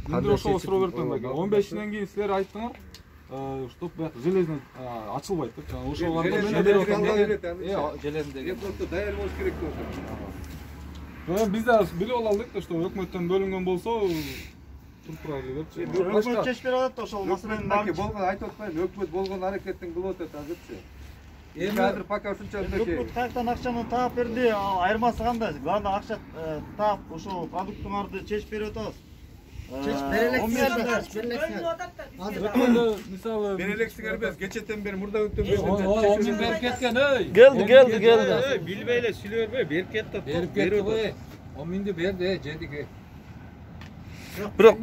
Мен ошол суроо берип турдум. 15-ден кийин силер айттыңар, чтоб железный ачылбайт деп. Ошоларга мен железиндеги просто даяр болуш керек деп. Биз да билип алалык да, что өкмөттөн бөлүнгөн болсо туруп туралы депчи. Өкмөт чечип берип атат ошол маселени баарын. Болгон айтып атпайбы, өкмөт болгон аракеттин кылып атат азырчы. Эми азыр пока ушунча өкмөт каяктан акчаны таап берди, айырмасы кандай? Главное акча таап ошол продуктыңарды чечип берип атабыз. Чечип берелексиңер. Азыр мисалы берелексиңер эмес, кечетен бери мурда өттөн бери берип кеткен, ой. Келди. Билбей эле сүйлөй бербей, берип кетти. Берип кетти го. 10 миңди берди, жедиги. Бирок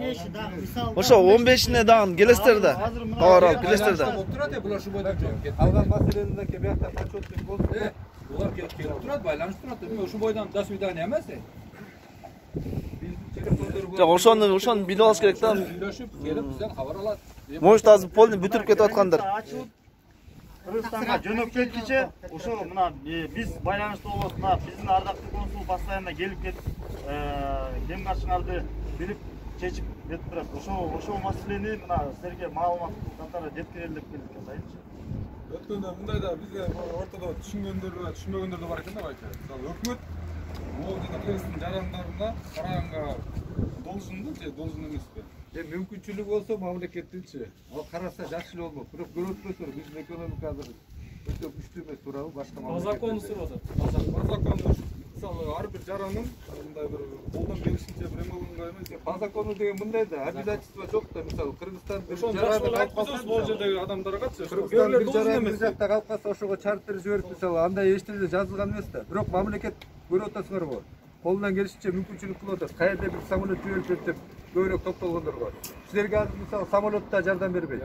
ошо 15-ине дагы келесиздер да. Кабар алып келесиздер да. Турат булар ушу бойдон жооп кетти. Алган маселени да биякта почеттик болду. Булар келип турат, байланыштырып турат. Эми ушу бойдон до свидания эмес. Ошону билип алыш керек да. Сүйлөшүп, келип бизден кабар алат. Может азыр полный бүтүрүп кетип аткандар. Кыргызстанга жөнөп кеткиче ошо мына биз байланышта болобуз, мына биздин ардактуу консул постоянно келип кетип кем каршыңарды билип чечип берип турат. Ошол маселени мына силерге маалымат катары жеткирели деп келдик атайынчы. өткөндө мындай да бизде ортодо түшүнгөндөр, түшүнбөгөндөр да бар экен да байке. Мисалы өкмөт могул жана Кыргызстан жарандарына караганга должен же должен эмеспи? Мүмкүнчүлүгү болсо мамлекеттинчи. Ал караса жакшы эле болмок. Бирок көрөтпөсөр биздин экономика азыр өтө күчтүү эмес туурабы башка мамлекет. По закону сурап атат. По закону мисалы ар бир жаранын мындай бир колдон келишинче бир эме кылынга эмес. По закону деген мындай да, обязательство жок да, мисалы Кыргызстан жараны калып калса, могул жердеги адамдаргачы. Кыргызстан бир жараны бир жакта калып калса, ошого чарт берип жиберип мисалы андай эчтене жазылган эмес да. Бирок мамлекет көрүп атасыңарбы? Колунан келишинче мүмкүнчүлүк кылып атат. Каерде бир самолет жиберип деп көбүрөөк токтолгондорго. Силерге азыр мисалы самолетта жардам бербейт.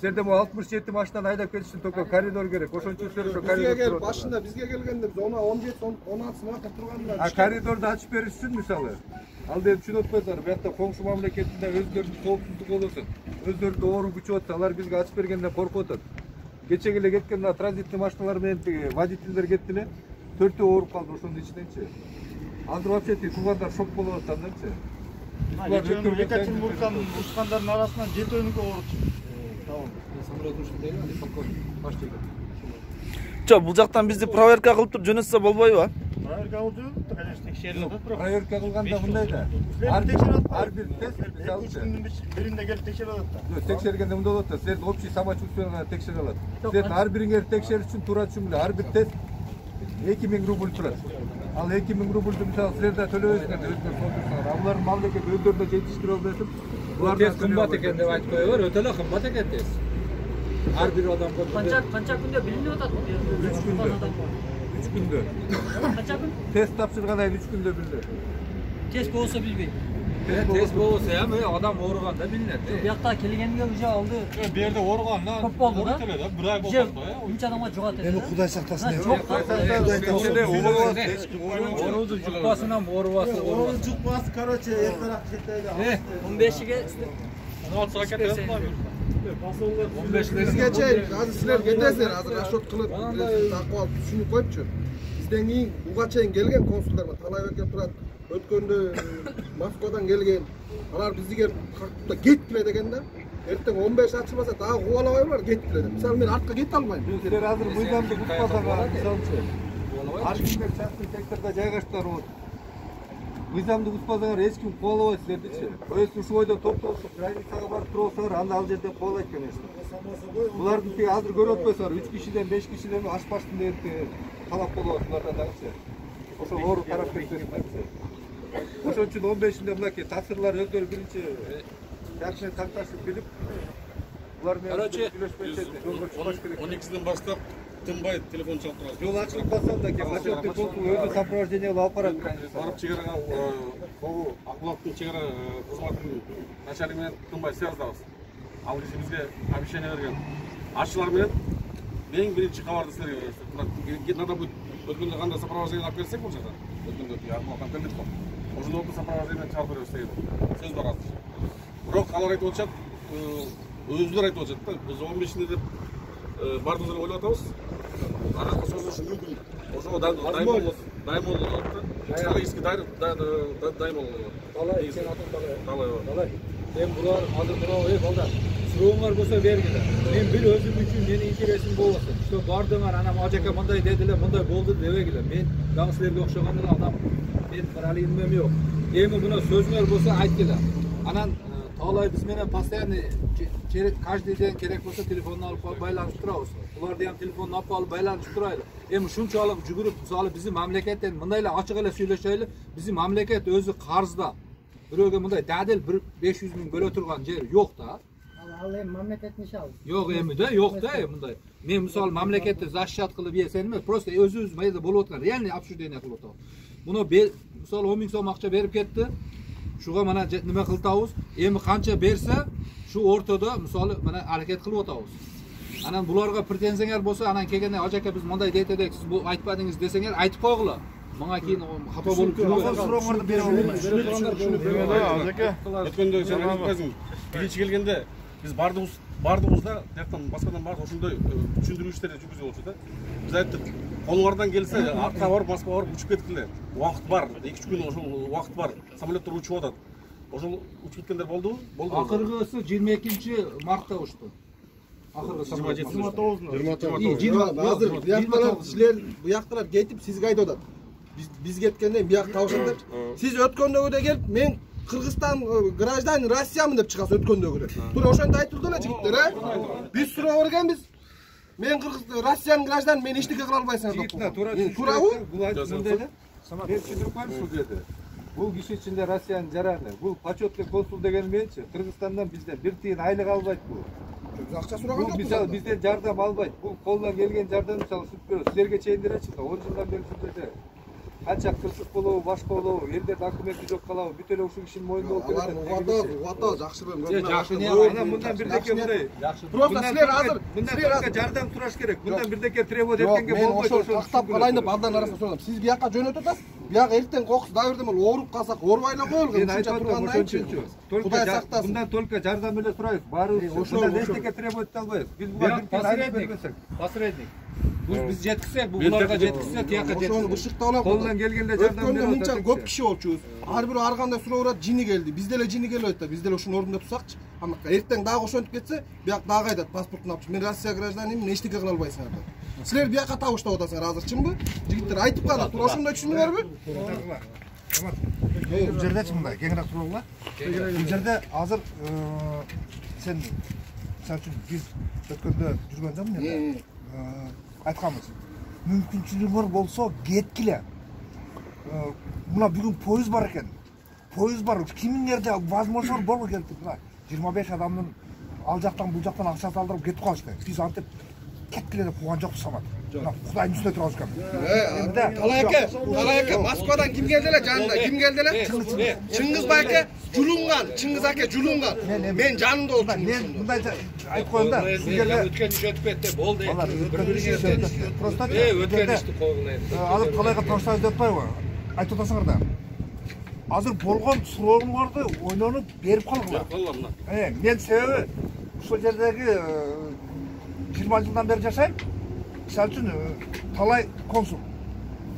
Силерде могу 67 машинаны айдап кетишин токко коридор керек. Ошон үчүн силер ошо коридор башында бизге келгенде биз 17-16 акыр турганда. Коридорду ачып бериш үчүн мисалы ал деп түшүнүп атпайсыңарбы? Буякта коңшу мамлекетинде өздөрүнүн коопсуздугу болосун. Өздөрү оору күчүп атса, алар бизге ачып бергенден коркуп атат. Кечеге эле кеткен транзитный машиналар менен тиги водительдер кетти эле. 4 ооруп калды ошонун ичиненчи. Азыр вообще туугандар шок болуп атат анданчы. Екатеринбургдан учкандардын арасынан 7-өнүкө ооруп Жок, бул жактан бизди проверка кылып туруп жөнөтсө болбойбу? Проверка кылып жүрүп, конечно, текшерип атат, бирок проверка кылганда мындай да. Ар бир тест мисалычы биринде келип текшерип атат да. Жок, текшергенде мындай болот да. Силердин общий самочувствиеңерди текшере алат. Силердин ар бириңерди текшериш үчүн туура түшүнгүлө, ар бир тест 2000 рубль турат. Ал 2000 рубльду мисалы силерде төлөбөйсүңөр, өзүңөр колдурсаңар. Алардын мамлекет өздөрүнө жетиштире албайсып, булар кымбат экен деп айтып коёбур, өтө эле кымбат экен тест. Ар бир адам Канча күндө билинип атат? 3 күндө. 3 күндө. Канча күн? Тест тапшыргандан кийин 3 күндө билди. Тест болсо билбейт. Тест болсо эми адам ооруганда билинет. Бuyakta келгенге уже алды. Бу жерде ооругандан көп болду да. Бир ай болду да. Унча адамга жугат экен. Эми Кудай сактасын. Ооруду жукпасынан оорубасы. Ооруду жукпасы, короче, эртерээк кетели. 15-ге 16-га кетет. 15-ге Бизге чейин азыр силер кетесиздер, азыр расчет кылып, акыбал түшүнүп коюпчу. Бизден кийин буга чейин келген консулдар бар, Талайбек турат. Өткөндө Москвадан келген. Алар бизге катта кетпиле деген да. Эртең 15 ачылбаса дагы кубалабайлар кетпиле деп. Мисалы мен артка кете албайм. Силер азыр мыйзамды бузбасаңар, мисалычы. Ар кимдер частный сектордо жайгаштылар болот. Мыйзамды бузбасаңар эч ким кубалабайт силердичи. Если ушу бойдо токтолуп, границага барып туруп алсаңар, анда ал жерде кубалайт, конечно. Булардын тиги азыр көрүп атпайсыңар, 3 кишиден 5 кишиден ашпаштын деп талап болот булардан дагычы. Ошол оору тарап кетпесин. Ошон үчүн 15-inde мынакей тапсырмалар өздөрү биринчи жакшы такташып билип, булар менен сүйлөшпөйт жолго чыгыш керек. 12-ден баштап тынбай телефон чалып турат. Жол ачылып калса да почетный консул өзү сопровождение алып барат. Барып чегара Акбулаттын чегара кызматынын начальниги менен тынбай связьдабыз. Ал киши бизге обещание берген. Ашчылар менен эң биринчи кабарды силерге беребиз. Надо будет өткөндө кандай сопровождение алып берсек бул жака. Өткөндө Акбулаттан келдик го. Ошондо сопровождение чалып беребиз деген сөз бар азыр. Бирок алар айтып атышат, өзүлөр айтып атышат да, биз 15-inde деп бардыгыбыз ойлоп атабыз. Аракка созулушу мүмкүн. Ошого дайын Даймол Талайский Даймол. Талай сен атың талай. Талай. Талай. Мен булар азыр мына балдар. Сурооңар болсо бергиле. Мен бир өзүм үчүн менин интересим болсун. Что бардыңар, анам ажака мындай дедилер, мындай болду дебегиле. Мен дагы силерге окшогон эле адам. Мен параллелимем жок. Эми мына сөзүңөр болсо айткыла. Анан Талай биз менен постоянно каждый день керек болсо телефонун алып байланышып турабыз. Буларды ham телефонун алып байланышып турайлы. Эми ушунчалык жүгүрүп, мисалы биздин мамлекеттен мындай эле ачык эле сүйлөшөйлү. Биздин мамлекет өзү карызда. Бирөөгө мындай дадил 500 миң бөлө турган жер жок да. Ал эми мамлекеттин иши ал. Жок эми да, жок да мындай. Мен мисалы мамлекетти защищать кылып ийсен эме, просто өзүбүз майда болуп аткан, реальный обсуждение кылып атабыз. Муну мисалы 10 миң сом акча берип кетти. Шуга мана неме кылтабыз. Эми канча берсе, шу ортодо мисалы мана аракет кылып атабыз. Анан буларга претензияңар болсо, анан келгенде ажака биз мындай дейт элек, сиз бул айтпадыңыз десеңер айтып койгула. Мага кийин хапа болуп жүрбөйт. Сурооңорду бере албайм. Өткөндө сен айтпайсың. Биринчи келгенде биз бардыгыбыз да, тияктан башкадан бардык ошондой түшүндүрүү иштерди жүргүзүп болчу да. Биз айттык, колуңардан келсе, артка барып, Москвага барып учуп кеткиле. Убакыт бар, 2-3 күн ошол убакыт бар. Самолеттер учуп атат. Ошол учуп кеткендер болдубу? Болду. Акыргысы 22 мартта учту. Акыргысы 29. Азыр биякталар силер биякталар кетип сизге айтып атат. Биз кеткенде бияк табышыңдар. Сиз өткөндөгүдө келип, мен Кыргызстан гражданин Россиямын деп чыгасыз өткөндөгүдө. Тура ошентип айтылды эле жигиттер, Биз суроо бергенбиз. Мен Россиянын гражданин, мен эчтеке кыла албайсың деп. Туурабы? Бул мындай эле. Мен түшүнүп коем ушул жерде. Бул киши ичинде Россиянын жараны. Бул почетный консул деген менчи Кыргызстандан бизден 1 тиын айлык албайт бул. Акча сураган Бул мисалы бизден жардам албайт. Бул колдон келген жардам мисалы сүт берет. Силерге чейиндиречи да 10 жылдан бери ушул жерде. Канча кырсык болобу, башка болобу, элде документи жок калабы, бүт эле ушул кишинин мойнунда болуп кетет. Угата жакшы билем. Жакшы не, анан мындан бирдеке мындай. Просто силер азыр мындан жардам сураш керек. Мындан бирдеке требовать эткенге мен болбойт. ошол тактап калайын деп алдан арасында сурадым. Сиз бияка жөнөтүп атасыз. Бияк эртең кокус дабырдым эле ооруп калсак, оорубай эле коелгун. Мен айтып атам ошончу. Кудай сактасын. Мындан только жардам эле сурайбыз. Баарыбыз ошондон эчтеке требовать кылбайбыз. Биз буга посредник. Biz жеткизсек, буларга жеткизсек, тияка жеткизсек. Ошону бышыктап алам. Колдон келгенде жардам берип атат. Мынча көп киши болчубуз. Ар бирөө ар кандай суроо урат, жини келди. Бизде эле жини келет да, биз деле ушунун ордунда турсакчы. Анакка эртең дагы ошентип кетсе, бияк дагы айдат, паспортун алып, мен Россия гражданымын, эчтеке кыла албайсыңар деп. Силер бияка табыштап атасыңар азырчымбы? Жигиттер айтып калат, тура ошондой түшүндүңөрбү? Бул жерде мындай кеңирээк туруңла. Бул жерде азыр сен мисалы үчүн биз өткөндө жүргөндө мына айтканбыз. Мүмкүнчүлүгүңөр болсо кеткиле. Мына бүгүн поезд бар экен. Поезд бар. Кимиңерде возможность болбой келди. Мына 25 адамдын ал жактан бул жактан акча салдырып кетип калышты. Биз антип кеткиле деп кууган жокпуз Самат. Мына Кудайдын үстүнө турабыз экен. Талай аке, Москвадан ким келди эле жанында? Ким келди эле? Чыңгыз байке жулунган, Чыңгыз аке жулунган. Мен жанында болчумун. Мен мындай айтып коеюн да. Бул жерде өткөн иш өтүп кетти, болду. Просто өткөн ишти койгула. Азыр талайга таштабыз деп атпайбы? Айтып атасыңар да. Азыр болгон сурооңорду ойлонуп берип калгыла. Мен себеби ушул жердеги 20 жылдан бери жашайм. Мисалы үчүн талай консул.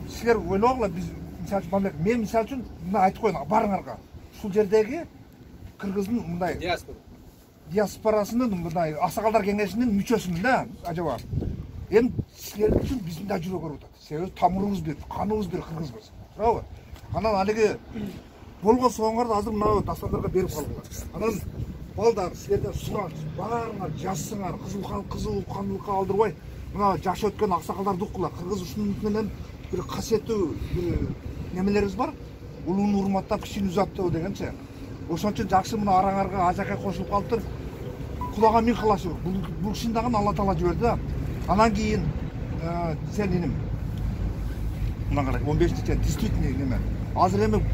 Силер ойлогула, биз мисалы үчүн мен мисалы үчүн мына айтып коеюн барыңарга. Ушул жердеги кыргыздын мындай диаспорасынын мындай аксакалдар кеңешинин мүчөсүмүн да, ажаба. Эми силер үчүн биздин да жүрөк ооруп атат. Себеби тамырыбыз бир, каныбыз бир кыргызбыз. Туурабы? Анан алиги болгон соңорду азыр мына дастандарга берип калдыла. Анан балдар силерден сураныч, баарыңар жазсыңар, кызыл кандылыкка алдырбай, мына жашы өткөн аксакалдарды уккула. Кыргыз ушунун менен бир касиеттүү бир немелерибиз бар. Улууну урматтап, кичини узаттоо дегенче. Ошон үчүн жакшы мына араңарга ажакай кошулуп калыптыр. Кудайга миң кылашы. Бул кишини дагы Алла Таала жиберди да. Анан кийин сен иним. Мына карай 15-че действительно неме. Азыр эми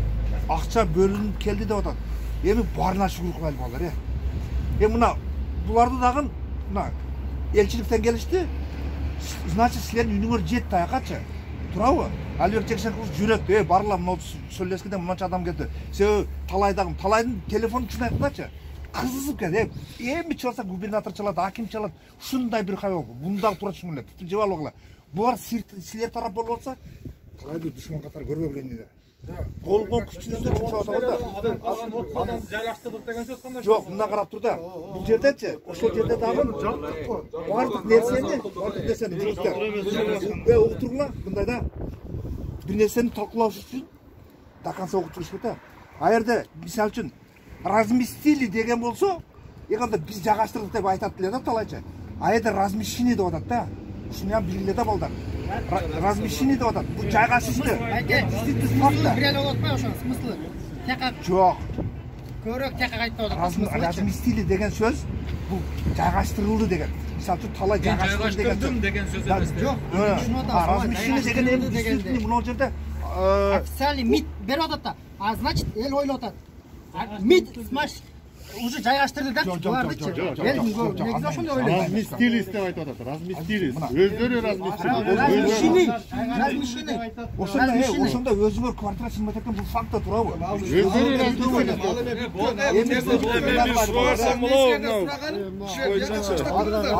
акча бөлүнүп келди деп атат. Эми баарына шүгүр кылайлы балдар, Эми мына буларды дагы мына элчиликтен келишти. Значит, силердин үнүңөр жетти аякачы. Туурабы? Албек Жексенкулов жүрөт. Барла мына сөйлескенде мынча адам келди. Себеби талайдын телефонун чын айткандачы. Кызып кетти. Эми чалса губернатор чалат, аким чалат. Ушундай бир хабар. Буну дагы туура түшүнгүлө. Жеп алгыла. Булар силер тарап болуп атса, талайды душман катары көрбөгөн эле. Болгон күчүнүздө чыгып атабыз да. Адам жайлаштырдык деген сөз кандай? Жок, мына карап тур да. Бул жердечи, ошол жерде дагы бардык нерсени жүргүзгөн. Уктургула, мындай да. Бир нерсени талкуулаш үчүн до конца уктуруш керек да. А жерде, мисалы үчүн, разместили деген болсо, эгерде биз жайгаштырдык деп айтат эле да талайча. А жерде размещение деп атат да. Ушуну ham билгиле да балдар. Размещение деп атат. Бул жайгашышты. Смыслы бирел болуп атпайбы ошонун смыслы? Тека Жок. көрөк тека айтып атат. Разместили деген сөз бул жайгаштырылды деген. Мисалы үчүн талай жайгаштырдым деген сөз эмес. Жок, размещение деген эми действительно мына жерде официальный МИД берип атат да. А значит, эл ойлоп атат. МИД смаш уже жайгаштырды да. Булардычы. Эл негизи ошондой ойлойт. Разместились деп айтып атат. Разместились. Өздөрү разместились. Размещение. Ошондо өзүңөр квартира чыгып экен, бул факта туурабы? Өздөрү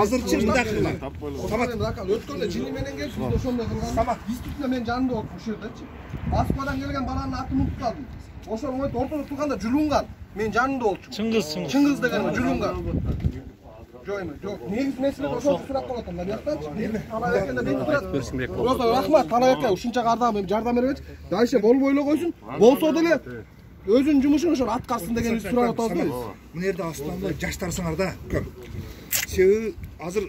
Азырчы мындай кылган. Өткөндө жини менен келип ошондой кылган. Действительно мен жанымда болуп ушул жердечи. Москвадан келген баланын атын унутуп калдым. Ошол моментте ортодо турганда Жулунган. Мен жанымда болчу. Чыңгыз деген Жулунган. Жок. Негиз меселе ошол сурап калып атам. Бияктанчы. Талай экенде бетип турат. Просто рахмат, талай эке ушунча жардам беребичи. Дальше болбой эле койсун. Болсо деле өзүнүн жумушун ошол аткарсын деген сурап атабыз да. Мына жерде астында жаштарсыңар да, көм. Себеби азыр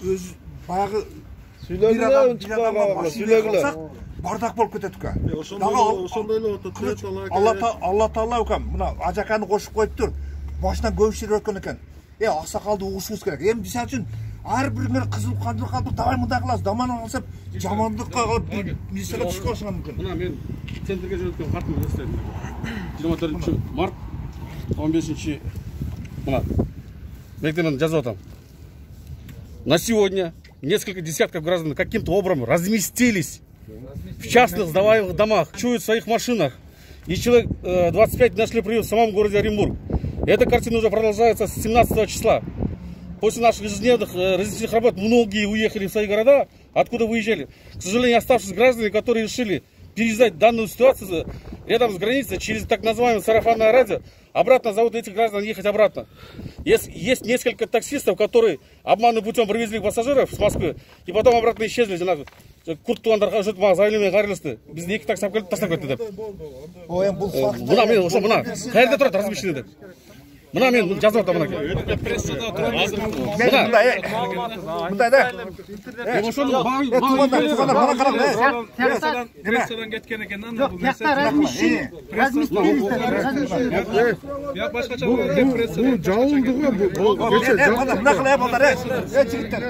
өз баягы сүйлөгүлө бардак болуп кетет экен. ошондой эле отот. Алла таала экен. Мына ажаканы кошуп коюптур. Башынан көп ишер өткөн экен. Аксакалды угушубуз керек. Эми мисалы үчүн ар бириңер кызыл кандыр калдык, давай мындай кылабыз, заман алсап жамандыкка кылып мисалга түшүп калышыңар мүмкүн. Мына мен центрге жөнөткөн картымды эстедим. 24 март 15 мына мектептен жазып атам. На сегодня несколько десятков граждан каким-то образом разместились в частных сдаваемых домах, чуют в своих машинах. И человек 25 нашли приют в самом городе Оренбург. Эта картина уже продолжается с 17 числа. После наших ежедневных разъяснительных работ многие уехали в свои города, откуда выезжали. К сожалению, оставшиеся граждане, которые решили переждать данную ситуацию рядом с границей через так называемое сарафанное радио, обратно зовут этих граждан ехать обратно. Есть несколько таксистов, которые обманным путем привезли пассажиров с Москвы и потом обратно исчезли. Курт тугандарға жүріп заявление қайрылысты. Бізді екі такси алып тастап кетті деп. Мына мен ошо мына қайерде тұрады размещение деп. Мына мен жазып атам мына. Мындай да. Прессадан кеткен екен анда бул нерсе. Бияк башкача пресса. Бул жабылдыгы бул. Мына кылай балдар, жигиттер.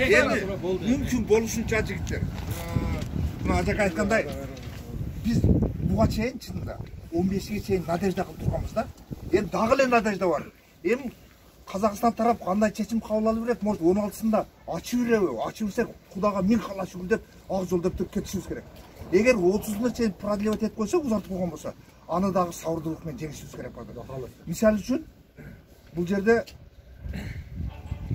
Эми мүмкүн болушунча жигиттер. Мына ажака айткандай, биз буга чейин чынында 15-ге чейин надежда кылып турганбыз да. Эми дагы эле надежда бар. Эми Казакстан тарап кандай чечим кабыл алып берет? Может 16-сында ачып береби? Ачып берсек Кудайга миң кала шүгүр деп ак жол деп кетишибиз керек. Эгер 30-на чейин продлевать этип койсок, узартып койгон болсо, аны дагы сабырдуулук менен жеңишибиз керек болот. Мисалы үчүн бул жерде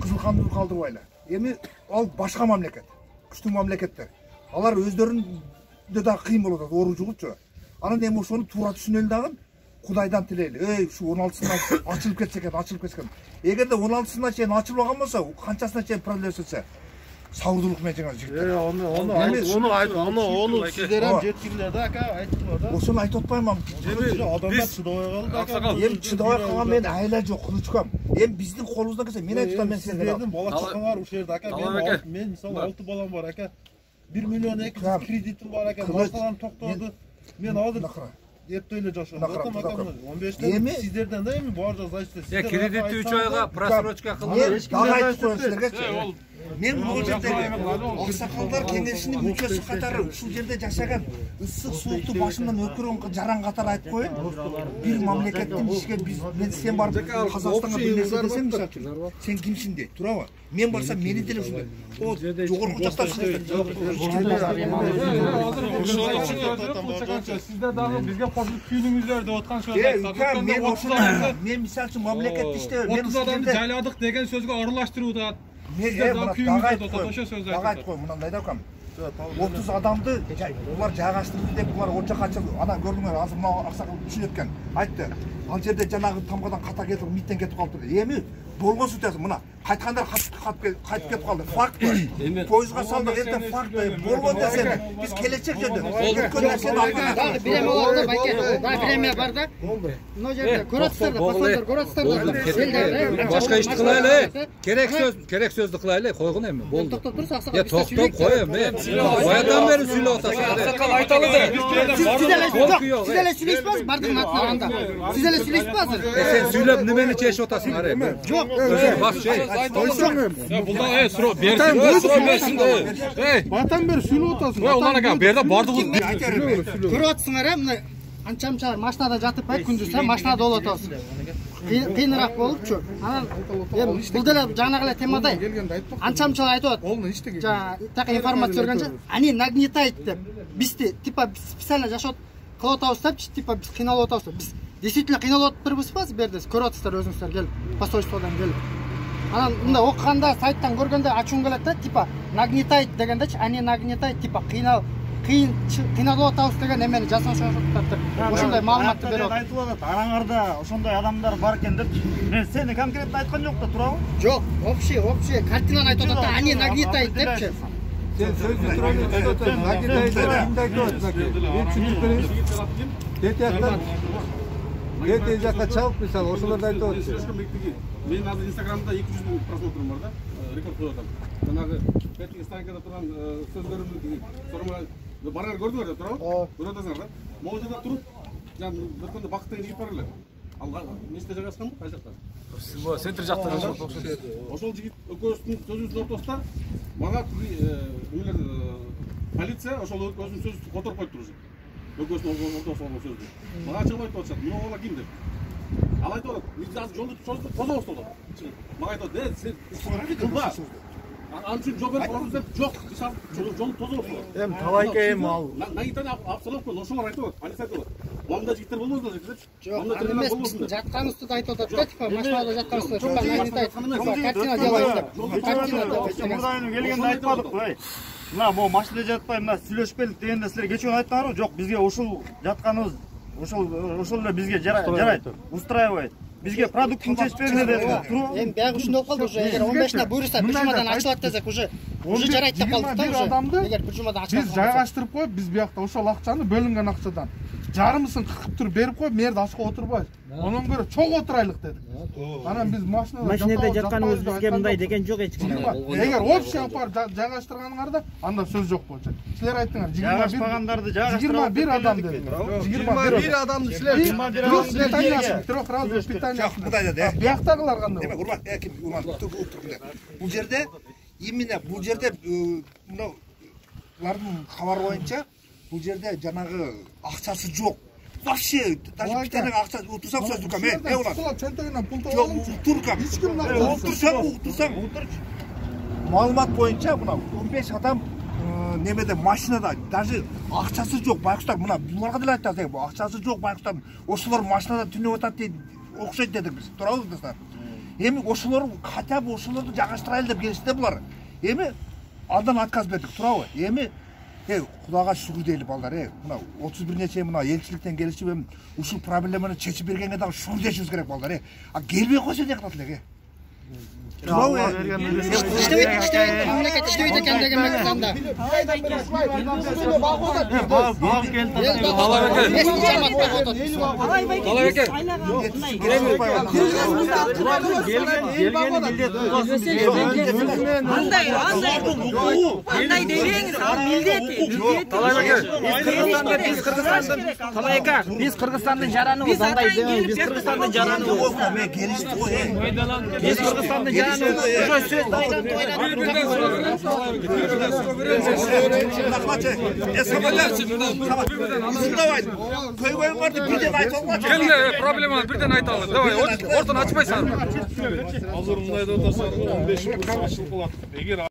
кызыл кандыр калтырбайлы. Эми ал башка мамлекет, күчтүү мамлекеттер. Алар өздөрүндө да кыйын болот, оору жугупчу. Анан эми ошону туура түшүнөлү дагы Кудайдан тилейли. Ушу 16-сына ачылып кетсе экен. Эгерде 16-сына чейин ачылып алган болсо, канчасына чейин продлевать этсе, сабырдуулук менен жеңиз жигиттер. Onu сиздер ham жеткирлер да, ака, айтыңlar да. Ошону айтып атпаймынбы? Адамдар чыдабай калды. Эми чыдабай калган мен айла жок, кылычкам. Эми биздин колубуздан келсе, мен айтып атам, мен сиздердин бала чакаңар ушул жерде, ака. Мен мисалы 6 балам бар, ака. 1 миллион 200 кредитим бар, ака. Башкаларым токтоду. Мен азыр Эрте эле жашап атам, ака. 15-тен сиздерден да эми баар жак зайчты. Кредитти 3 айга просрочка кылып. Дагы айтып коеюн силерге. Мен бул жерде аксакалдар кеңешинин мүчөсү катары ушул жерде жашаган ысык суукту башымдан өткөргөн жаран катары айтып коеюн. Бир мамлекеттин ишиге мен сен барып Казакстанга бир нерсе десем, мисалы үчүн, сен кимсиң дейт, туурабы? Мен барсам мени деле ушундай. О, жогорку жактан Сиздер дагы бизге кошулуп күйүнүңүздөр деп аткан сөз айттыңар. Мен мисалы үчүн мамлекетте иштебейм. Мен 30 адамды жайладык деген сөзгө аралаштыруудат. Дағайт қой, мынандай да қам. 30 адамды бұлар жағаштырды деп, бұлар от жаққа ана көрдіңдер, азыр мынау ақсақал түсінеткен. Айтты, ал жерде жаңағы тамғадан қата кетіп, миттен кетіп қалды. Емі, болған сүтесің, мына қайтқандар қайтып кетіп қалды. Факт қой. Пойызға салды, ертең факт қой. Болған десені, біз келешек жерде. Үлкен нәрсені алған. Береме олды, байке. Береме бар да. Мына жерде көрәтсіздерді, пасандар көрәтсіздерді. Башқа ішті қылайлы. Керек сөзді қылайлы. Қойғын әмі. Болды. Тоқтап тұрса, ақсақал. Тоқтап қой әмі. Баядан бері сөйлі отасың. Ақсақал айталы да. Сіз әлі сөйлейсіз ба? Бардың атынан анда. Сіз әлі сөйлейсіз ба? Сен сөйлеп немені чешіп отасың әрі. Жоқ. Бас şey. Bundan sıra bersin. Батан бер сүйлеп отасың. Ulan aga berdə bardığız. Көріп отырсыңар, мына анчамчалар машинада жатып бай күндіз машинада болып отырсыз. Қиынырақ болып чөп. Анан бұл деле жаңағылай темадай. Анчамчалар айтып отыр. Жаңа так информация көргенше, они нагнетают деп. Бізде типа специально жашап қылып отабыз деп, типа біз қиналып отабыз. Біз действительно қиналып отырбыз ба? Бердіңіз көріп отырсыздар өзіңіздер келіп, посольстводан келіп. Анан мында оқығанда, сайттан көргенде ачуым келеді да, типа нагнетает дегенде, они нагнетают, типа қиналып отабыз деген немені жасап жатыр. Ошондай маалыматты беріп. Айтып атат, араңарда ошондой адамдар бар екен деп. Мен сени конкретно айткан жок да, туурабы? Жоқ, общий картинаны айтып атат да, они нагнетают депчи. Sen sözlü turayı tutuyorsun. Ертең жаққа чалып, мысалы, осыларды айтып отырсыз. Мен азыр Инстаграмда 200 000 просмотрым бар да, рекорд қойып жатам. Жаңағы Петки станкада тұрған сөздерімді барар көрдіңдер деп тұрабы? Көріп отырсыңдар да. Могул жерде тұрып, жаңағы бір күнде бақыт деген жігіт бар эле. Ал неште жайгашкан бу? Кай жакта? Центр жакта жайгашкан. Ошол жигит экөөбүздүн сөзүбүздүн ортосунда мага полиция ошол өзүнүн сөзүн которуп коюптур уже. Экөөбүздүн ортосунда сөздү. Мага чыгып айтып атышат, мына бала ким деп. Ал айтып атат, биз азыр жолду тозобуз да. Мага айтып атат, сен кылба. Анын үчүн жол берип коебуз деп, жок, биз жолду тозобуз. Эми талайка эми ал. Нагитани обстановка ошолор айтып атат, полиция айтып атат. Мында жигиттер болбосун депчи. Жоқ, эмес, жатканыбызды айтып атат да, типа машинада жатканыбызды, типа нагнетает, картина делает деп. Картина деп. Мурдайын келгенде айтпадыкпы? Мына могу машинада жатпай, мына сүйлөшпелик дегенде силер кечүүн айттыңарбы? Жок, бизге ушул жатканыбыз ошол эле бизге жарайт, устраивает. Бизге продуктын чечип бергиле деди. Эми бягы ушундай болуп калды уже. Эгер 15-на буйруса, бир жумадан ачылат десек уже жарайт деп калдык да уже. Эгер бир жумадан ачылат. Биз жайгаштырып коюп, биз биякта ошол акчаны бөлүнгөн акчадан жарымысын кыркып туруп берип коюп, мерде ашка отурбайбыз. Онон көрө чоң отурайлык дедик. Анан биз машинада жатканыбыз бизге мындай деген жок эч ким. Эгер общий апар жайгаштырганыңарда анда сөз жок болчу. Силер айттыңар, жайгашпагандарды жайгаштырып 21 адам деди. 21 адамды силер 21 адам трёх разных питаний. Бияктагылар кандай? Демек, Урман, ким Урман тургундар. Бул жерде именно бул жерде мыналардын кабары боюнча бул жерде жанагы акчасы жок. Вообще, даже питаниеге акча утурсак сөз туркам, Урман. Чөнтөгүнөн пул Жок, табалымчы. туркам. Эч ким мына Утурсаң. Маалымат боюнча мына 15 адам немеде машинада даже акчасы жок байкуштар, мына буларга деле айтабыз, акчасы жок байкуштар. Ошолор машинада түнөп атат дейт, окшойт дедик биз. Туурабы достор? Эми ошолор хотя бы ошолорду жагыштырайлы деп келишти булар. Эми андан отказ бердик, туурабы? Эми Кудайга шүгүр дейли балдар, мына 31 нече мына элчиликтен келишип эми ушул проблеманы чечип бергенге дагы шүгүр дешибиз керек балдар, А келбей койсо эмне кылат элек, İşte memleket işleydi kendi egemenliklerinde. Biz Kırgızistan'ın jaranımız, anday değil. Biz Kırgızistan'ın jaranımız. Biz Kırgızistan'ın jaranımız. Проблема birden aytalım. Давай, oradan açmaysan. Hazır mındaydı o da 15 yıl kılatıp.